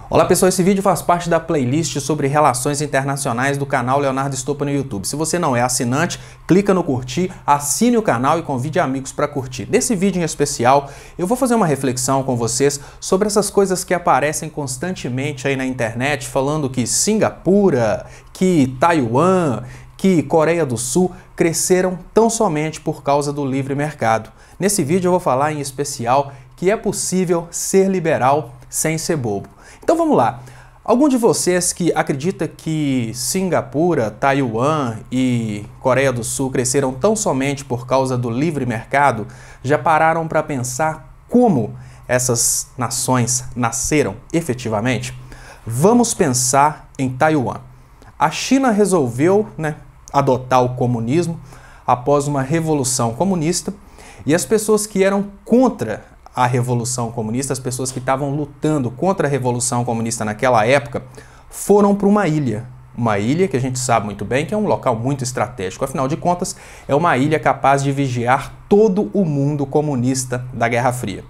Olá pessoal, esse vídeo faz parte da playlist sobre relações internacionais do canal Leonardo Estopa no YouTube. Se você não é assinante, clica no curtir, assine o canal e convide amigos para curtir. Nesse vídeo em especial, eu vou fazer uma reflexão com vocês sobre essas coisas que aparecem constantemente aí na internet, falando que Singapura, que Taiwan, que Coreia do Sul cresceram tão somente por causa do livre mercado. Nesse vídeo eu vou falar em especial que é possível ser liberal sem ser bobo. Então vamos lá. Algum de vocês que acredita que Singapura, Taiwan e Coreia do Sul cresceram tão somente por causa do livre mercado, já pararam para pensar como essas nações nasceram efetivamente? Vamos pensar em Taiwan. A China resolveu, adotar o comunismo após uma revolução comunista, e as pessoas que eram contra a Revolução Comunista, as pessoas que estavam lutando contra a Revolução Comunista naquela época, foram para uma ilha que a gente sabe muito bem que é um local muito estratégico, afinal de contas, é uma ilha capaz de vigiar todo o mundo comunista da Guerra Fria.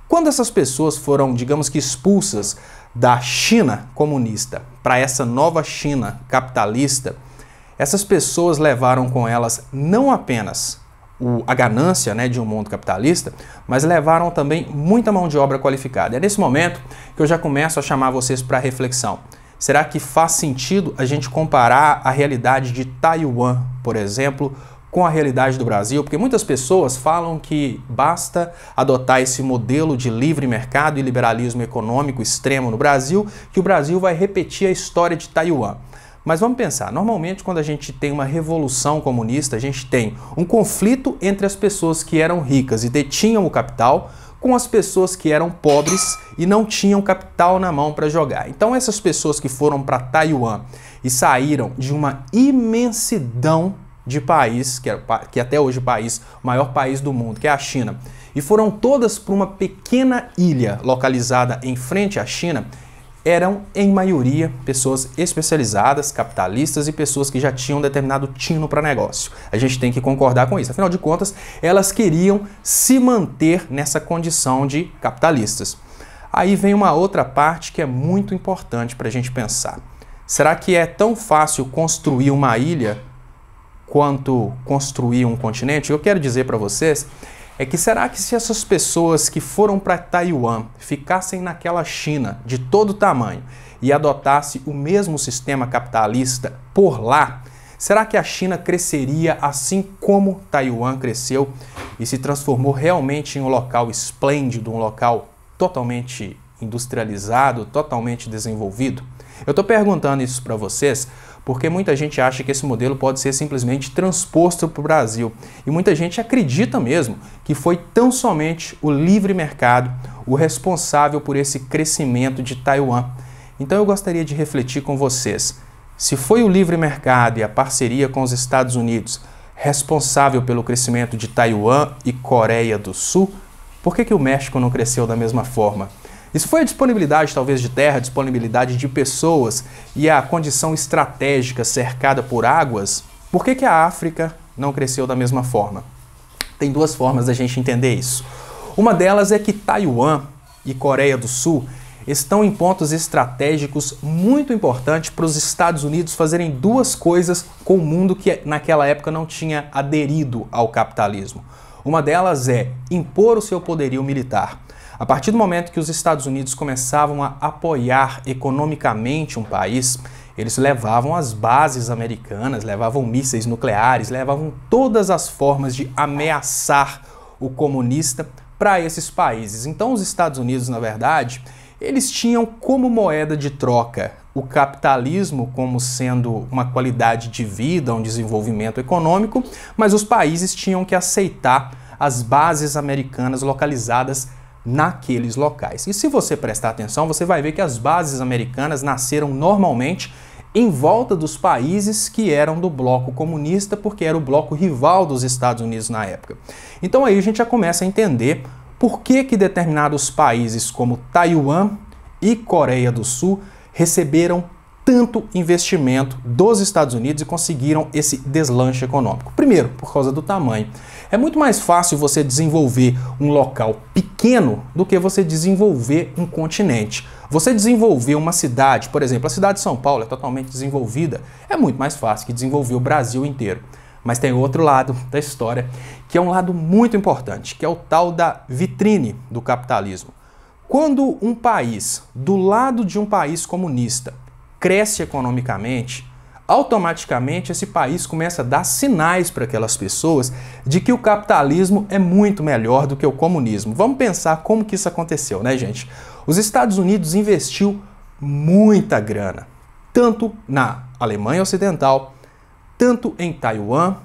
Quando essas pessoas foram, digamos que, expulsas da China comunista para essa nova China capitalista, essas pessoas levaram com elas não apenas a ganância de um mundo capitalista, mas levaram também muita mão de obra qualificada. É nesse momento que eu já começo a chamar vocês para reflexão. Será que faz sentido a gente comparar a realidade de Taiwan, por exemplo, com a realidade do Brasil? Porque muitas pessoas falam que basta adotar esse modelo de livre mercado e liberalismo econômico extremo no Brasil, que o Brasil vai repetir a história de Taiwan. Mas vamos pensar, normalmente quando a gente tem uma revolução comunista, a gente tem um conflito entre as pessoas que eram ricas e detinham o capital com as pessoas que eram pobres e não tinham capital na mão para jogar. Então essas pessoas que foram para Taiwan e saíram de uma imensidão de país, que até hoje o maior país do mundo, que é a China, e foram todas para uma pequena ilha localizada em frente à China, eram, em maioria, pessoas especializadas, capitalistas e pessoas que já tinham determinado tino para negócio. A gente tem que concordar com isso. Afinal de contas, elas queriam se manter nessa condição de capitalistas. Aí vem uma outra parte que é muito importante para a gente pensar. Será que é tão fácil construir uma ilha quanto construir um continente? Eu quero dizer para vocês é que será que se essas pessoas que foram para Taiwan ficassem naquela China de todo tamanho e adotassem o mesmo sistema capitalista por lá, será que a China cresceria assim como Taiwan cresceu e se transformou realmente em um local esplêndido, um local totalmente industrializado, totalmente desenvolvido? Eu estou perguntando isso para vocês porque muita gente acha que esse modelo pode ser simplesmente transposto para o Brasil. E muita gente acredita mesmo que foi tão somente o livre mercado o responsável por esse crescimento de Taiwan. Então eu gostaria de refletir com vocês. Se foi o livre mercado e a parceria com os Estados Unidos responsável pelo crescimento de Taiwan e Coreia do Sul, por que o México não cresceu da mesma forma? Isso foi a disponibilidade talvez de terra, disponibilidade de pessoas e a condição estratégica cercada por águas? Por que a África não cresceu da mesma forma? Tem duas formas da gente entender isso. Uma delas é que Taiwan e Coreia do Sul estão em pontos estratégicos muito importantes para os Estados Unidos fazerem duas coisas com o mundo que naquela época não tinha aderido ao capitalismo. Uma delas é impor o seu poderio militar. A partir do momento que os Estados Unidos começavam a apoiar economicamente um país, eles levavam as bases americanas, levavam mísseis nucleares, levavam todas as formas de ameaçar o comunista para esses países. Então os Estados Unidos, na verdade, eles tinham como moeda de troca o capitalismo como sendo uma qualidade de vida, um desenvolvimento econômico, mas os países tinham que aceitar as bases americanas localizadas naqueles locais. E se você prestar atenção, você vai ver que as bases americanas nasceram normalmente em volta dos países que eram do bloco comunista, porque era o bloco rival dos Estados Unidos na época. Então aí a gente já começa a entender por que determinados países como Taiwan e Coreia do Sul receberam tanto investimento dos Estados Unidos e conseguiram esse deslanche econômico. Primeiro, por causa do tamanho. É muito mais fácil você desenvolver um local pequeno do que você desenvolver um continente. Você desenvolver uma cidade, por exemplo, a cidade de São Paulo é totalmente desenvolvida, é muito mais fácil que desenvolver o Brasil inteiro. Mas tem outro lado da história, que é um lado muito importante, que é o tal da vitrine do capitalismo. Quando um país, do lado de um país comunista, cresce economicamente, automaticamente esse país começa a dar sinais para aquelas pessoas de que o capitalismo é muito melhor do que o comunismo. Vamos pensar como que isso aconteceu, né, gente? Os Estados Unidos investiu muita grana, tanto na Alemanha Ocidental, tanto em Taiwan,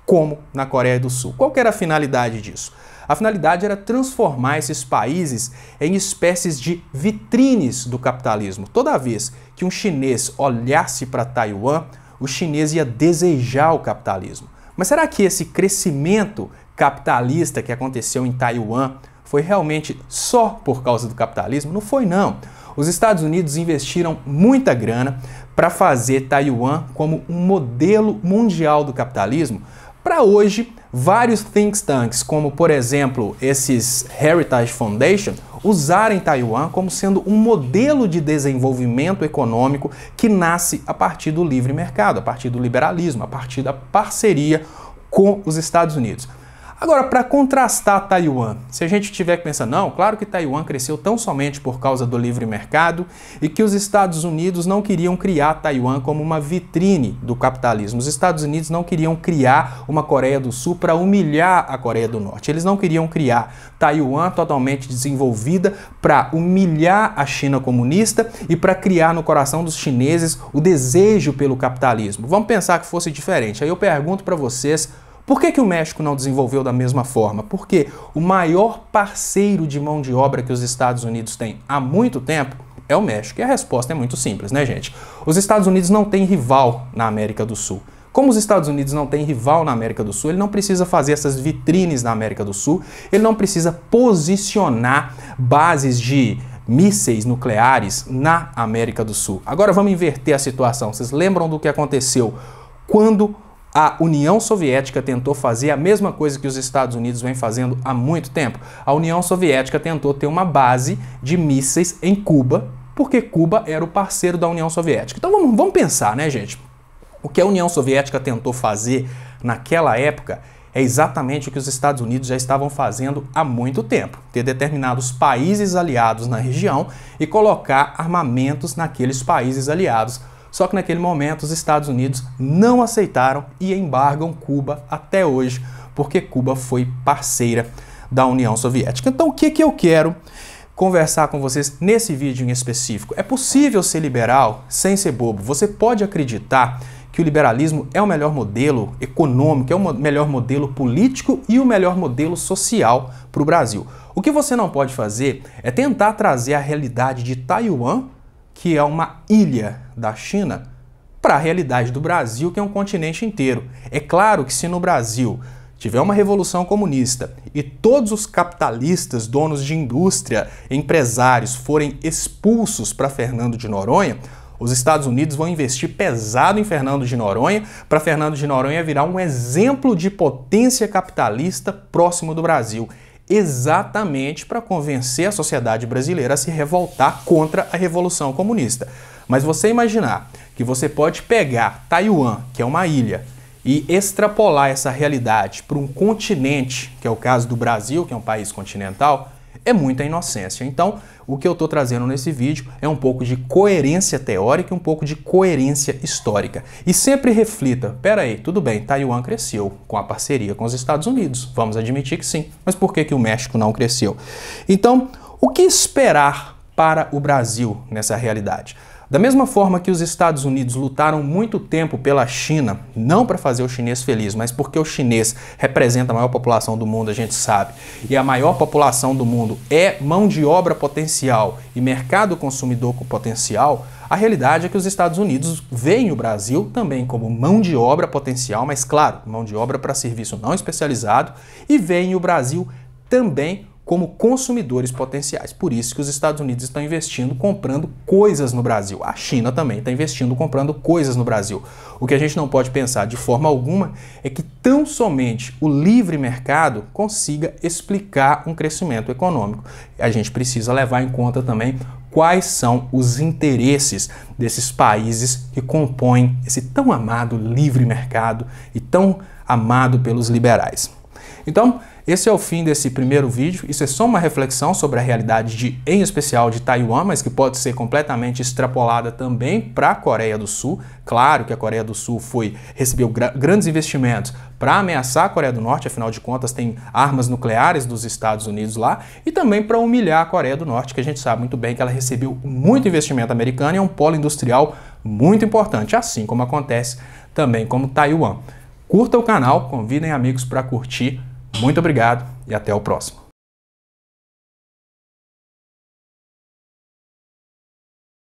como na Coreia do Sul. Qual que era a finalidade disso? A finalidade era transformar esses países em espécies de vitrines do capitalismo. Toda vez que um chinês olhasse para Taiwan, o chinês ia desejar o capitalismo. Mas será que esse crescimento capitalista que aconteceu em Taiwan foi realmente só por causa do capitalismo? Não foi, não. Os Estados Unidos investiram muita grana para fazer Taiwan como um modelo mundial do capitalismo. Para hoje, vários think tanks, como por exemplo esses Heritage Foundation, usarem Taiwan como sendo um modelo de desenvolvimento econômico que nasce a partir do livre mercado, a partir do liberalismo, a partir da parceria com os Estados Unidos. Agora, para contrastar Taiwan, se a gente tiver que pensar, não, claro que Taiwan cresceu tão somente por causa do livre mercado e que os Estados Unidos não queriam criar Taiwan como uma vitrine do capitalismo. Os Estados Unidos não queriam criar uma Coreia do Sul para humilhar a Coreia do Norte. Eles não queriam criar Taiwan totalmente desenvolvida para humilhar a China comunista e para criar no coração dos chineses o desejo pelo capitalismo. Vamos pensar que fosse diferente. Aí eu pergunto para vocês, por que o México não desenvolveu da mesma forma? Porque o maior parceiro de mão de obra que os Estados Unidos têm há muito tempo é o México. E a resposta é muito simples, né, gente? Os Estados Unidos não têm rival na América do Sul. Como os Estados Unidos não têm rival na América do Sul, ele não precisa fazer essas vitrines na América do Sul, ele não precisa posicionar bases de mísseis nucleares na América do Sul. Agora vamos inverter a situação. Vocês lembram do que aconteceu quando a União Soviética tentou fazer a mesma coisa que os Estados Unidos vem fazendo há muito tempo? A União Soviética tentou ter uma base de mísseis em Cuba, porque Cuba era o parceiro da União Soviética. Então vamos pensar, né, gente? O que a União Soviética tentou fazer naquela época é exatamente o que os Estados Unidos já estavam fazendo há muito tempo. Ter determinados países aliados na região e colocar armamentos naqueles países aliados. Só que naquele momento os Estados Unidos não aceitaram e embargam Cuba até hoje, porque Cuba foi parceira da União Soviética. Então o que eu quero conversar com vocês nesse vídeo em específico? É possível ser liberal sem ser bobo. Você pode acreditar que o liberalismo é o melhor modelo econômico, é o melhor modelo político e o melhor modelo social para o Brasil. O que você não pode fazer é tentar trazer a realidade de Taiwan, que é uma ilha da China, para a realidade do Brasil, que é um continente inteiro. É claro que se no Brasil tiver uma revolução comunista e todos os capitalistas, donos de indústria, empresários forem expulsos para Fernando de Noronha, os Estados Unidos vão investir pesado em Fernando de Noronha, para Fernando de Noronha virar um exemplo de potência capitalista próximo do Brasil, exatamente para convencer a sociedade brasileira a se revoltar contra a Revolução Comunista. Mas você imaginar que você pode pegar Taiwan, que é uma ilha, e extrapolar essa realidade para um continente, que é o caso do Brasil, que é um país continental, é muita inocência. Então, o que eu estou trazendo nesse vídeo é um pouco de coerência teórica e um pouco de coerência histórica. E sempre reflita, peraí, tudo bem, Taiwan cresceu com a parceria com os Estados Unidos, vamos admitir que sim, mas por que o México não cresceu? Então, o que esperar para o Brasil nessa realidade? Da mesma forma que os Estados Unidos lutaram muito tempo pela China, não para fazer o chinês feliz, mas porque o chinês representa a maior população do mundo, a gente sabe, e a maior população do mundo é mão de obra potencial e mercado consumidor com potencial, a realidade é que os Estados Unidos veem o Brasil também como mão de obra potencial, mas claro, mão de obra para serviço não especializado, e veem o Brasil também como consumidores potenciais. Por isso que os Estados Unidos estão investindo, comprando coisas no Brasil. A China também está investindo, comprando coisas no Brasil. O que a gente não pode pensar de forma alguma é que tão somente o livre mercado consiga explicar um crescimento econômico. A gente precisa levar em conta também quais são os interesses desses países que compõem esse tão amado livre mercado e tão amado pelos liberais. Então, esse é o fim desse primeiro vídeo. Isso é só uma reflexão sobre a realidade em especial de Taiwan, mas que pode ser completamente extrapolada também para a Coreia do Sul. Claro que a Coreia do Sul recebeu grandes investimentos para ameaçar a Coreia do Norte, afinal de contas tem armas nucleares dos Estados Unidos lá, e também para humilhar a Coreia do Norte, que a gente sabe muito bem que ela recebeu muito investimento americano e é um polo industrial muito importante, assim como acontece também com Taiwan. Curta o canal, convidem amigos para curtir. Muito obrigado e até o próximo.